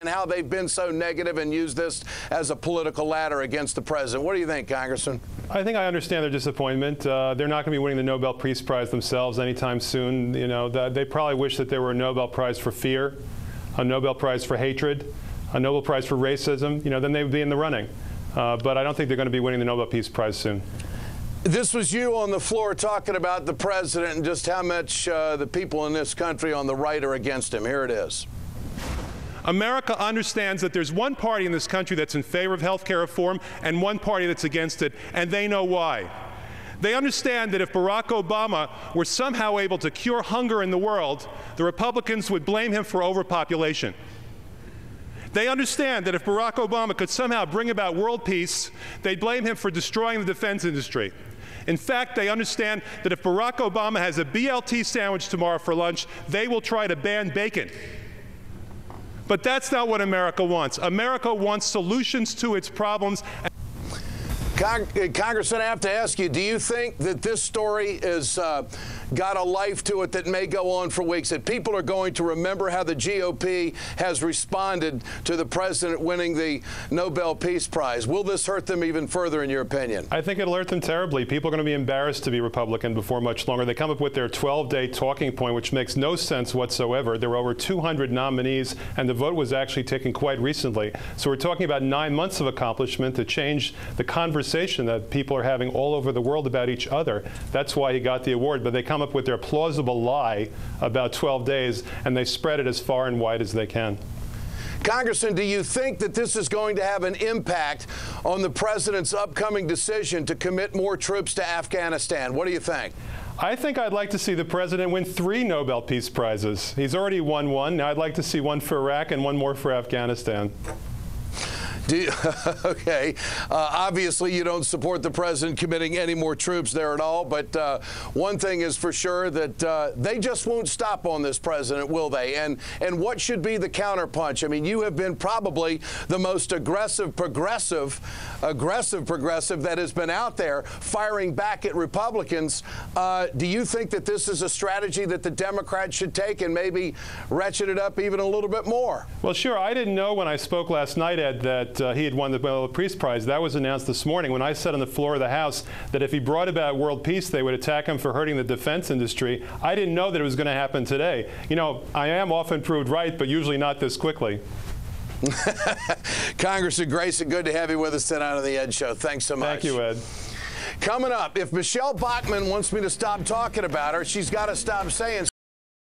and how they've been so negative and used this as a political ladder against the president. What do you think, Congressman? I think I understand their disappointment. They're not going to be winning the Nobel Peace Prize themselves anytime soon. You know, they probably wish that there were a Nobel Prize for fear, a Nobel Prize for hatred, a Nobel Prize for racism. You know, then they would be in the running. But I don't think they're going to be winning the Nobel Peace Prize soon. This was you on the floor talking about the president and just how much the people in this country on the right are against him. Here it is. America understands that there's one party in this country that's in favor of health care reform and one party that's against it, and they know why. They understand that if Barack Obama were somehow able to cure hunger in the world, the Republicans would blame him for overpopulation. They understand that if Barack Obama could somehow bring about world peace, they'd blame him for destroying the defense industry. In fact, they understand that if Barack Obama has a BLT sandwich tomorrow for lunch, they will try to ban bacon. But that's not what America wants. America wants solutions to its problems. Congressman, I have to ask you, do you think that this story is got a life to it that may go on for weeks, that people are going to remember how the GOP has responded to the president winning the Nobel Peace Prize? Will this hurt them even further, in your opinion? I think it'll hurt them terribly. People are going to be embarrassed to be Republican before much longer. They come up with their 12-day talking point, which makes no sense whatsoever. There were over 200 nominees, and the vote was actually taken quite recently. So we're talking about 9 months of accomplishment to change the conversation that people are having all over the world about each other. That's why he got the award. But they come up with their plausible lie about 12 days, and they spread it as far and wide as they can. Congressman, do you think that this is going to have an impact on the president's upcoming decision to commit more troops to Afghanistan? What do you think? I think I'd like to see the president win 3 Nobel Peace Prizes. He's already won one. Now I'd like to see one for Iraq and one more for Afghanistan. Okay. Obviously, you don't support the president committing any more troops there at all. But one thing is for sure, that they just won't stop on this president, will they? And what should be the counterpunch? I mean, you have been probably the most aggressive progressive that has been out there, firing back at Republicans. Do you think that this is a strategy that the Democrats should take and maybe ratchet it up even a little bit more? Well, sure. I didn't know when I spoke last night, Ed, that he had won the Nobel Peace Prize. That was announced this morning when I said on the floor of the House that if he brought about world peace, they would attack him for hurting the defense industry. I didn't know that it was going to happen today. You know, I am often proved right, but usually not this quickly. Congressman Grayson, good to have you with us tonight on the Ed Show. Thanks so much. Thank you, Ed. Coming up, if Michelle Bachmann wants me to stop talking about her, she's got to stop saying